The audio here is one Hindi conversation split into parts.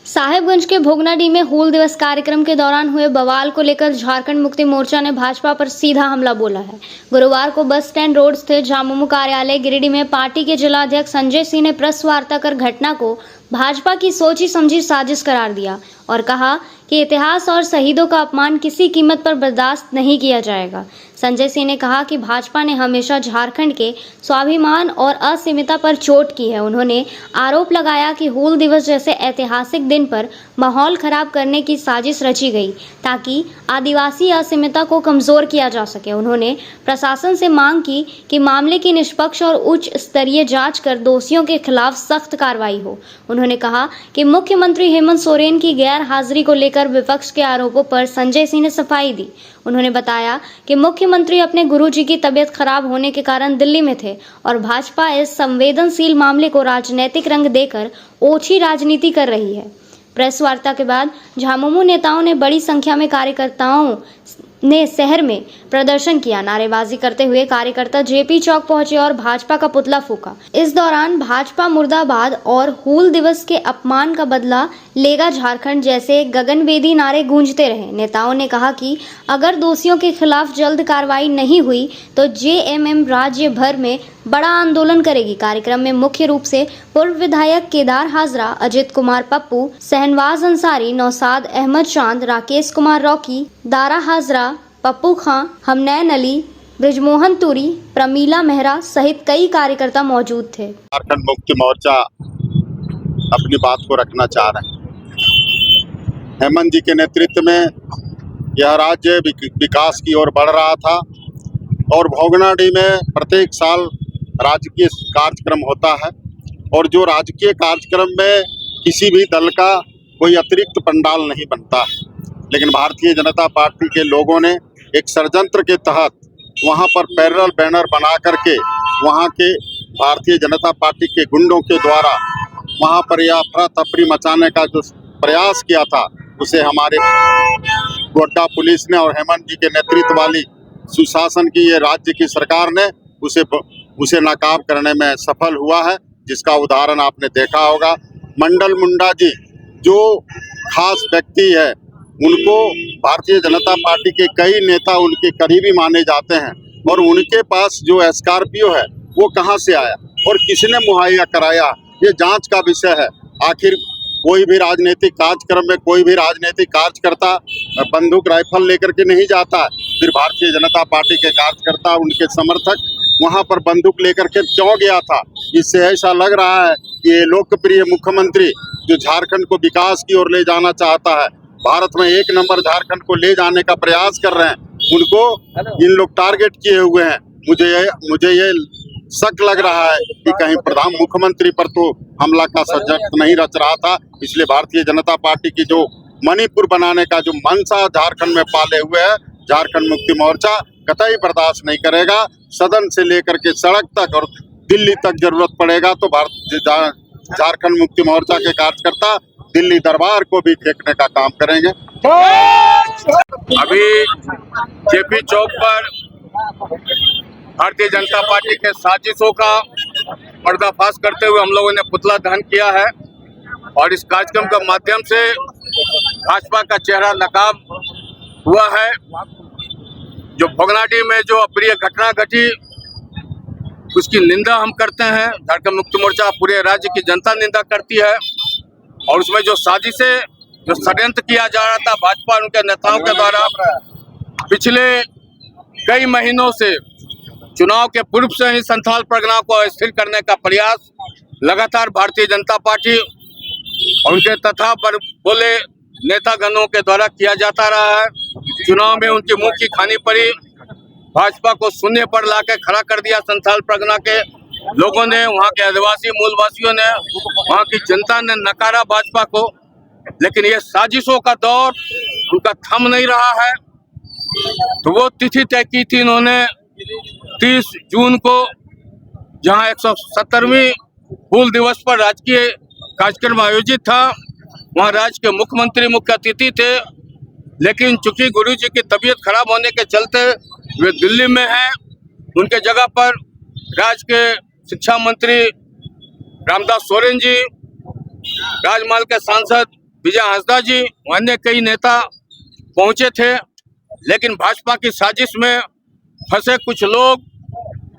साहेबगंज के भोगनाडीह में हूल दिवस कार्यक्रम के दौरान हुए बवाल को लेकर झारखंड मुक्ति मोर्चा ने भाजपा पर सीधा हमला बोला है। गुरुवार को बस स्टैंड रोड स्थित झामुमो कार्यालय गिरिडीह में पार्टी के जिला अध्यक्ष संजय सिंह ने प्रेस वार्ता कर घटना को भाजपा की सोची समझी साजिश करार दिया और कहा कि इतिहास और शहीदों का अपमान किसी कीमत पर बर्दाश्त नहीं किया जाएगा। संजय सिंह ने कहा कि भाजपा ने हमेशा झारखंड के स्वाभिमान और असीमितता पर चोट की है। उन्होंने आरोप लगाया कि हूल दिवस जैसे ऐतिहासिक दिन पर माहौल खराब करने की साजिश रची गई ताकि आदिवासी असीमितता को कमजोर किया जा सके। उन्होंने प्रशासन से मांग की कि मामले की निष्पक्ष और उच्च स्तरीय जांच कर दोषियों के खिलाफ सख्त कार्रवाई हो। उन्होंने कहा कि मुख्यमंत्री हेमंत सोरेन की गैर हाजिरी को लेकर विपक्ष के आरोपों पर संजय सिंह ने सफाई दी। उन्होंने बताया कि मुख्यमंत्री अपने गुरुजी की तबीयत खराब होने के कारण दिल्ली में थे और भाजपा इस संवेदनशील मामले को राजनीतिक रंग देकर ओछी राजनीति कर रही है। प्रेस वार्ता के बाद झामुमो नेताओं ने बड़ी संख्या में कार्यकर्ताओं ने शहर में प्रदर्शन किया। नारेबाजी करते हुए कार्यकर्ता जेपी चौक पहुंचे और भाजपा का पुतला फूका। इस दौरान भाजपा मुर्दाबाद और हूल दिवस के अपमान का बदला लेगा झारखंड जैसे गगनभेदी नारे गूंजते रहे। नेताओं ने कहा कि अगर दोषियों के खिलाफ जल्द कार्रवाई नहीं हुई तो जेएमएम राज्य भर में बड़ा आंदोलन करेगी। कार्यक्रम में मुख्य रूप से पूर्व विधायक केदार हाजरा, अजित कुमार पप्पू, शहनवाज अंसारी, नौशाद अहमद चांद, राकेश कुमार रॉकी, दारा हाजरा, पप्पू खां, हमनैन अली, ब्रिजमोहन तुरी, प्रमीला मेहरा सहित कई कार्यकर्ता मौजूद थे। झारखंड मुक्ति मोर्चा अपनी बात को रखना चाह रहे हैं। हेमंत जी के नेतृत्व में यह राज्य विकास की ओर बढ़ रहा था और भोगनाडीह में प्रत्येक साल राजकीय कार्यक्रम होता है और जो राजकीय कार्यक्रम में किसी भी दल का कोई अतिरिक्त पंडाल नहीं बनता है, लेकिन भारतीय जनता पार्टी के लोगों ने एक षड्यंत्र के तहत वहां पर पैरेलल बैनर बना करके वहां के भारतीय जनता पार्टी के गुंडों के द्वारा वहां पर यह अफरा तफरी मचाने का जो प्रयास किया था, उसे हमारे गोड्डा पुलिस ने और हेमंत जी के नेतृत्व वाली सुशासन की ये राज्य की सरकार ने उसे नाकाब करने में सफल हुआ है, जिसका उदाहरण आपने देखा होगा। मंडल मुंडा जी जो खास व्यक्ति है, उनको भारतीय जनता पार्टी के कई नेता उनके करीबी माने जाते हैं और उनके पास जो स्कॉर्पियो है वो कहां से आया और किसने मुहैया कराया, ये जांच का विषय है। आखिर कोई भी राजनीतिक कार्यक्रम में कोई भी राजनीतिक कार्यकर्ता बंदूक राइफल लेकर के नहीं जाता है, फिर भारतीय जनता पार्टी के कार्यकर्ता उनके समर्थक वहां पर बंदूक लेकर के क्यों गया था। इससे ऐसा लग रहा है कि ये लोकप्रिय मुख्यमंत्री जो झारखंड को विकास की ओर ले जाना चाहता है, भारत में एक नंबर झारखंड को ले जाने का प्रयास कर रहे हैं, उनको इन लोग टारगेट किए हुए हैं। मुझे ये शक लग रहा है कि कहीं प्रधान मुख्यमंत्री पर तो हमला का षड्यंत्र नहीं रच रहा था। इसलिए भारतीय जनता पार्टी की जो मणिपुर बनाने का जो मंशा झारखंड में पाले हुए है, झारखंड मुक्ति मोर्चा कतई बर्दाश्त नहीं करेगा। सदन से लेकर के सड़क तक और दिल्ली तक जरूरत पड़ेगा तो झारखंड मुक्ति मोर्चा के कार्यकर्ता दिल्ली दरबार को भी फेंकने का काम करेंगे। अभी जेपी चौक पर भारतीय जनता पार्टी के साजिशों का पर्दाफाश करते हुए हम लोगों ने पुतला दहन किया है और इस कार्यक्रम के माध्यम से भाजपा का चेहरा नकाब हुआ है। जो भोगनाडीह में जो अप्रिय घटना घटी उसकी निंदा हम करते हैं। झारखंड मुक्ति मोर्चा पूरे राज्य की जनता निंदा करती है और उसमें जो साजिशें जो षड्यंत्र किया जा रहा था भाजपा और उनके नेताओं के द्वारा पिछले कई महीनों से चुनाव के पूर्व से ही संथाल परगना को अस्थिर करने का प्रयास लगातार भारतीय जनता पार्टी और उनके तथा पर बोले नेतागणों के द्वारा किया जाता रहा है। चुनाव में उनकी मुंह की खानी पड़ी, भाजपा को शून्य पर लाके खड़ा कर दिया संथाल परगना के लोगों ने, वहां के आदिवासी मूलवासियों ने, वहां की जनता ने नकारा भाजपा को। लेकिन ये साजिशों का दौर उनका थम नहीं रहा है। तो वो तिथि तय की थी इन्होंने 30 जून को, जहां 170वीं हूल दिवस पर राजकीय कार्यक्रम आयोजित था। वहां राज्य के मुख्यमंत्री मुख्य अतिथि थे, लेकिन चूंकि गुरुजी की तबीयत खराब होने के चलते वे दिल्ली में हैं। उनके जगह पर राज्य के शिक्षा मंत्री रामदास सोरेन जी, राजमहल के सांसद विजय हांसदा जी, अन्य कई नेता पहुंचे थे, लेकिन भाजपा की साजिश में फंसे कुछ लोग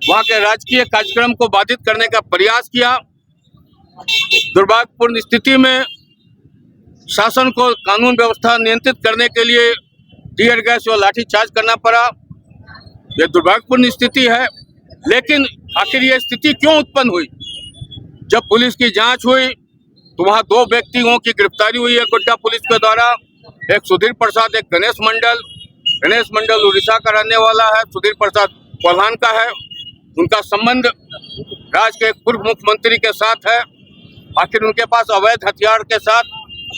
वहां के राजकीय कार्यक्रम को बाधित करने का प्रयास किया। दुर्भाग्यपूर्ण स्थिति में शासन को कानून व्यवस्था नियंत्रित करने के लिए टीयर गैस और लाठीचार्ज करना पड़ा। यह दुर्भाग्यपूर्ण स्थिति है, लेकिन आखिर ये स्थिति क्यों उत्पन्न हुई? जब पुलिस की जांच हुई तो वहां 2 व्यक्तियों की गिरफ्तारी हुई है गोड्डा पुलिस के द्वारा। एक सुधीर प्रसाद, एक गणेश मंडल उड़ीसा का रहने वाला है, सुधीर प्रसाद कोल्हान का है। उनका संबंध राज्य के पूर्व मुख्यमंत्री के साथ है। आखिर उनके पास अवैध हथियार के साथ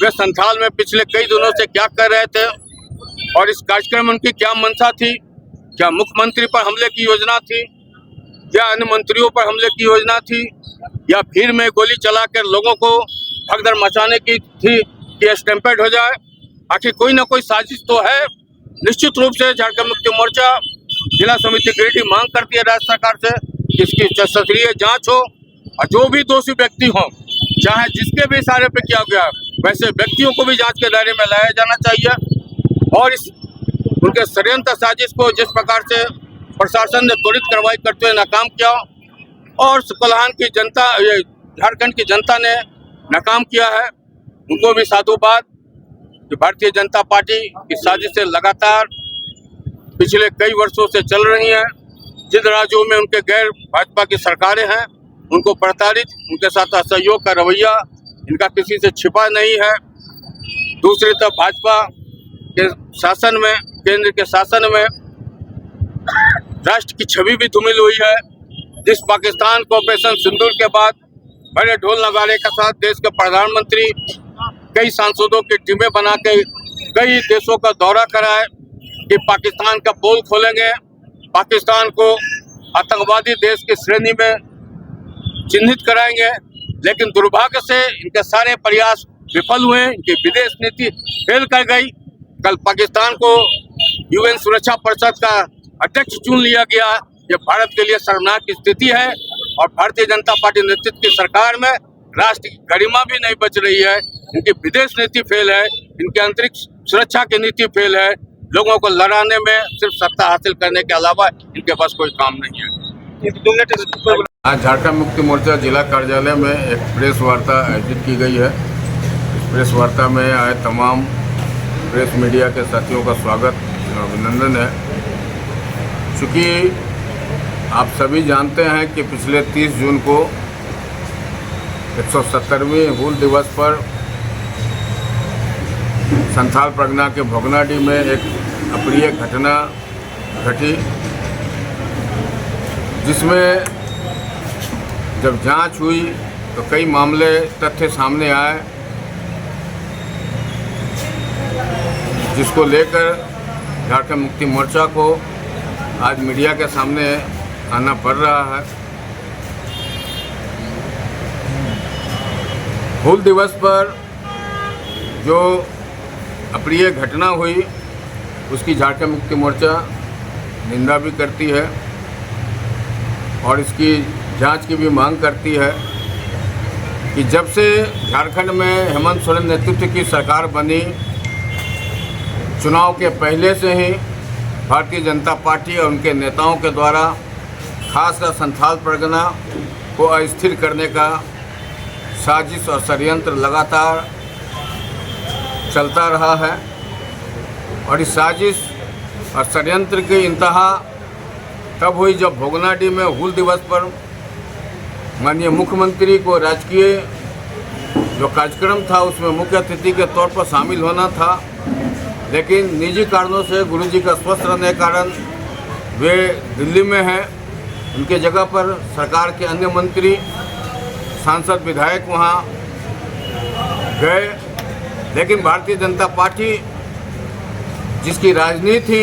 वे संथाल में पिछले कई दिनों से क्या कर रहे थे और इस कार्यक्रम में उनकी क्या मंशा थी? क्या मुख्यमंत्री पर हमले की योजना थी या अन्य मंत्रियों पर हमले की योजना थी या भीड़ में गोली चलाकर लोगों को भगदड़ मचाने की थी कि स्टैम्पेड हो जाए? आखिर कोई ना कोई साजिश तो है। निश्चित रूप से झारखंड मुक्ति मोर्चा जिला समिति गिरिडीह मांग करती है राज्य सरकार से कि इसकी सशस्त्रीय जांच हो और जो भी दोषी व्यक्ति हों, चाहे जिसके भी इशारे पे किया गया, वैसे व्यक्तियों को भी जांच के दायरे में लाया जाना चाहिए। और इस उनके षड्यंत्र साजिश को जिस प्रकार से प्रशासन ने त्वरित कार्रवाई करते हुए नाकाम किया और कोल्हान की जनता, झारखंड की जनता ने नाकाम किया है, उनको भी साधुवाद। कि भारतीय जनता पार्टी की साजिशें लगातार पिछले कई वर्षों से चल रही हैं। जिन राज्यों में उनके गैर भाजपा की सरकारें हैं, उनको प्रताड़ित, उनके साथ असहयोग का रवैया इनका किसी से छिपा नहीं है। दूसरी तरफ भाजपा के शासन में, केंद्र के शासन में राष्ट्र की छवि भी धूमिल हुई है। जिस पाकिस्तान को ऑपरेशन सिंदूर के बाद बड़े ढोल नगाड़े के साथ देश के प्रधानमंत्री कई सांसदों की टीमें बना के कई देशों का दौरा कराए कि पाकिस्तान का पोल खोलेंगे, पाकिस्तान को आतंकवादी देश की श्रेणी में चिन्हित कराएंगे, लेकिन दुर्भाग्य से इनके सारे प्रयास विफल हुए। इनकी विदेश नीति फेल कर गई। कल पाकिस्तान को यूएन सुरक्षा परिषद का अध्यक्ष चुन लिया गया। ये भारत के लिए शर्मनाक स्थिति है और भारतीय जनता पार्टी नेतृत्व की सरकार में राष्ट्र की गरिमा भी नहीं बच रही है। इनकी विदेश नीति फेल है, इनकी आंतरिक सुरक्षा की नीति फेल है। लोगों को लड़ाने में सिर्फ सत्ता हासिल करने के अलावा इनके पास कोई काम नहीं है। आज झारखंड मुक्ति मोर्चा जिला कार्यालय में एक प्रेस वार्ता आयोजित की गई है। इस प्रेस वार्ता में आए तमाम प्रेस मीडिया के साथियों का स्वागत और अभिनंदन है। चूँकि आप सभी जानते हैं कि पिछले 30 जून को 170वें हूल दिवस पर संथाल परगना के भोगनाडीह में एक अप्रिय घटना घटी, जिसमें जब जांच हुई तो कई मामले तथ्य सामने आए, जिसको लेकर झारखंड मुक्ति मोर्चा को आज मीडिया के सामने आना पड़ रहा है। हूल दिवस पर जो अप्रिय घटना हुई उसकी झारखंड मुक्ति मोर्चा निंदा भी करती है और इसकी जांच की भी मांग करती है कि जब से झारखंड में हेमंत सोरेन नेतृत्व की सरकार बनी, चुनाव के पहले से ही भारतीय जनता पार्टी और उनके नेताओं के द्वारा खासकर संथाल परगना को अस्थिर करने का साजिश और षड्यंत्र लगातार चलता रहा है। और इस साजिश और षड्यंत्र की इंतहा तब हुई जब भोगनाडीह में हूल दिवस पर माननीय मुख्यमंत्री को राजकीय जो कार्यक्रम था उसमें मुख्य अतिथि के तौर पर शामिल होना था, लेकिन निजी कारणों से गुरुजी का स्वस्थ रहने के कारण वे दिल्ली में हैं। उनके जगह पर सरकार के अन्य मंत्री, सांसद, विधायक वहाँ गए, लेकिन भारतीय जनता पार्टी जिसकी राजनीति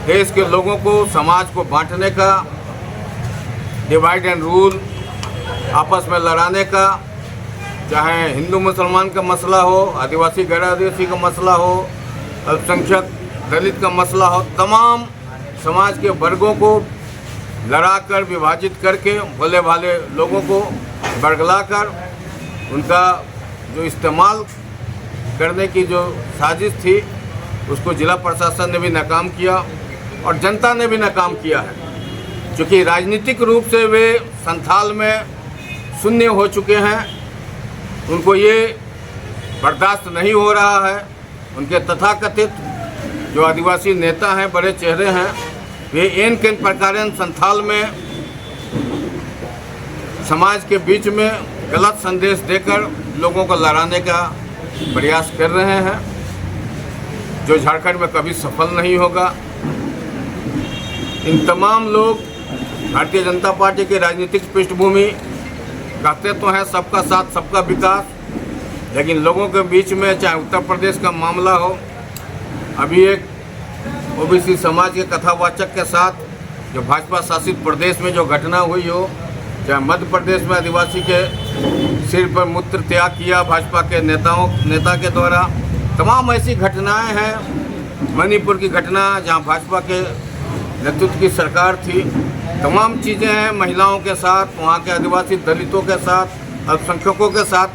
देश के लोगों को, समाज को बांटने का, डिवाइड एंड रूल, आपस में लड़ाने का, चाहे हिंदू मुसलमान का मसला हो, आदिवासी गैर आदिवासी का मसला हो, अल्पसंख्यक दलित का मसला हो, तमाम समाज के वर्गों को लड़ाकर विभाजित करके भोले भाले लोगों को बरगला कर उनका जो इस्तेमाल करने की जो साजिश थी उसको जिला प्रशासन ने भी नाकाम किया और जनता ने भी नाकाम किया है, क्योंकि राजनीतिक रूप से वे संथाल में शून्य हो चुके हैं। उनको ये बर्दाश्त नहीं हो रहा है। उनके तथाकथित जो आदिवासी नेता हैं, बड़े चेहरे हैं, वे इन किन प्रकार संथाल में समाज के बीच में गलत संदेश देकर लोगों को लड़ाने का प्रयास कर रहे हैं, जो झारखंड में कभी सफल नहीं होगा। इन तमाम लोग भारतीय जनता पार्टी की राजनीतिक पृष्ठभूमि कहते तो हैं सबका साथ सबका विकास, लेकिन लोगों के बीच में चाहे उत्तर प्रदेश का मामला हो, अभी एक ओबीसी समाज के कथावाचक के साथ जो भाजपा शासित प्रदेश में जो घटना हुई हो, चाहे मध्य प्रदेश में आदिवासी के सिर पर मूत्र त्याग किया भाजपा के नेता के द्वारा, तमाम ऐसी घटनाएं हैं। मणिपुर की घटना जहां भाजपा के नेतृत्व की सरकार थी, तमाम चीज़ें हैं। महिलाओं के साथ, वहाँ के आदिवासी दलितों के साथ, अल्पसंख्यकों के साथ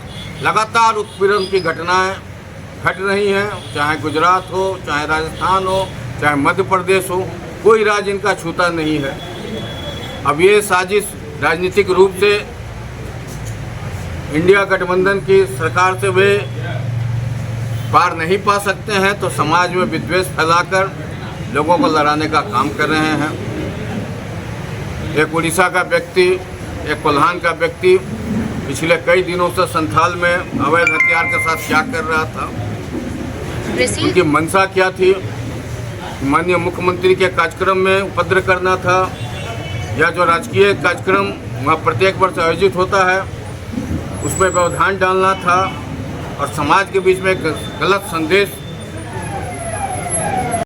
लगातार उत्पीड़न की घटनाएं घट रही हैं। चाहे गुजरात हो, चाहे राजस्थान हो, चाहे मध्य प्रदेश हो, कोई राज्य इनका छूता नहीं है। अब ये साजिश राजनीतिक रूप से इंडिया गठबंधन की सरकार से वे पार नहीं पा सकते हैं, तो समाज में विद्वेष फैलाकर लोगों को लड़ाने का काम कर रहे हैं। एक उड़ीसा का व्यक्ति, एक कोल्हान का व्यक्ति पिछले कई दिनों से संथाल में अवैध हथियार के साथ क्या कर रहा था, उनकी मंशा क्या थी, माननीय मुख्यमंत्री के कार्यक्रम में उपद्रव करना था, या जो राजकीय कार्यक्रम वहाँ प्रत्येक वर्ष आयोजित होता है उसमें व्यवधान डालना था और समाज के बीच में गलत संदेश